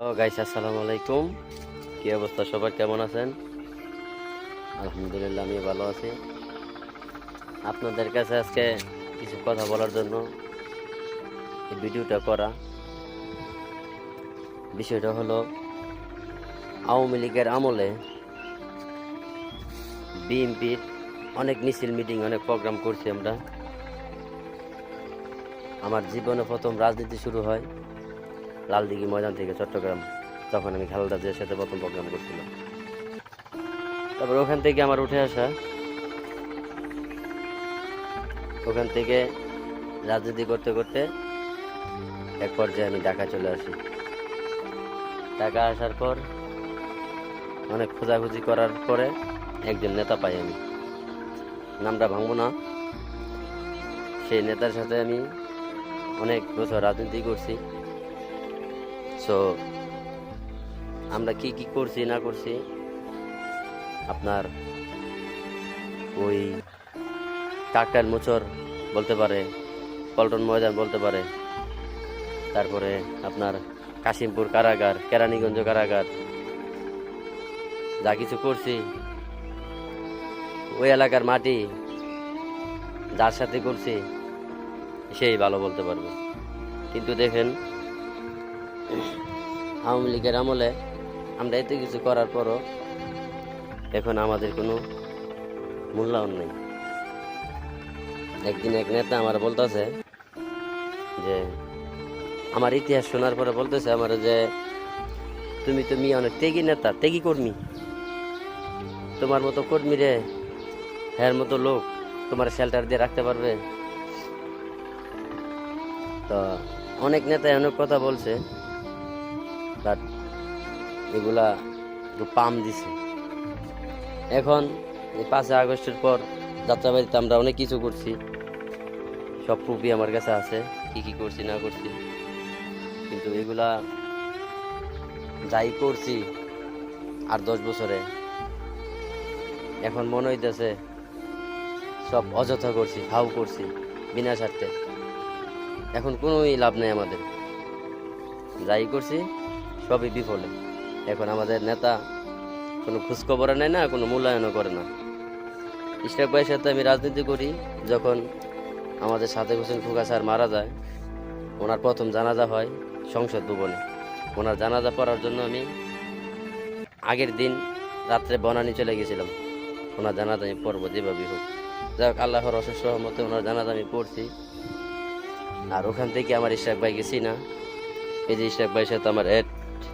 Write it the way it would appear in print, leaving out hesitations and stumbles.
Guys, আসসালামু আলাইকুম। কি অবস্থা, সবার কেমন আছেন? আলহামদুলিল্লাহ, আমি ভালো আছি। আপনাদের কাছে আজকে কিছু কথা বলার জন্য এই ভিডিওটা করা। বিষয়টা হলো, আওয়ামী লীগের আমলে বিএনপির অনেক মিছিল, মিটিং, অনেক প্রোগ্রাম করছি আমরা। আমার জীবনে প্রথম রাজনীতি শুরু হয় লালদিঘি ময়দান থেকে, চট্টগ্রাম। তখন আমি খালেদা জিয়ার সাথে প্রথম প্রোগ্রাম করছিলাম। তারপর ওখান থেকে আমার উঠে আসা, ওখান থেকে রাজনীতি করতে করতে এক পর্যায়ে আমি ঢাকা চলে আসি। ঢাকা আসার পর অনেক খোঁজাখুঁজি করার পরে একজন নেতা পাই আমি, নামটা ভাঙবো না। সেই নেতার সাথে আমি অনেক বছর রাজনীতি করছি। সো আমরা কি কি করছি না করছি, আপনার ওই কাকটার মোচর বলতে পারে, পল্টন ময়দান বলতে পারে, তারপরে আপনার কাশিমপুর কারাগার, কেরানীগঞ্জ কারাগার, যা কিছু করছি, ওই এলাকার মাটি যার সাথে করছি সেই ভালো বলতে পারবে। কিন্তু দেখেন, আওয়ামী লীগের আমলে আমরা এত কিছু করার পরও এখন আমাদের কোনো মূল্যায়ন নেই। একদিন এক নেতা আমার বলতেছে যে, আমার ইতিহাস শোনার পরে বলতেছে আমার যে, তুমি অনেক ত্যাগী নেতা, ত্যাগী কর্মী, তোমার মতো কর্মী রে, হ্যার মতো লোক তোমার শেল্টার দিয়ে রাখতে পারবে? তো অনেক নেতাই অনেক কথা বলছে, বাট এগুলা একটু পাম দিছে। এখন এই 5 আগস্টের পর যাত্রাবাড়িতে আমরা অনেক কিছু করছি, সব প্রুফই আমার কাছে আছে, কি কি করছি না করছি। কিন্তু এগুলা যাই করছি আর 10 বছরে, এখন মনে হইতেছে সব অযথা করছি, ফাউ করছি, বিনা স্বার্থে। এখন কোনোই লাভ নেই আমাদের, যাই করছি সবই বিফলে। এখন আমাদের নেতা কোনো খোঁজখবর নেয় না, কোনো মূল্যায়নও করে না। ইশরাক ভাইয়ের সাথে আমি রাজনীতি করি যখন আমাদের সাদেক হোসেন খোকা স্যার মারা যায়। ওনার প্রথম জানাজা হয় সংসদ ভবনে। ওনার জানাজা পড়ার জন্য আমি আগের দিন রাত্রে বনানী চলে গেছিলাম, ওনার জানাজা আমি পড়বো যেভাবেই হোক। যাক, আল্লাহর অশেষ রহমতে ওনার জানাজা আমি পড়ছি। আর ওখান থেকে আমার ইশরাক ভাই গেছি না, এই যে ইশরাক ভাইয়ের সাথে আমার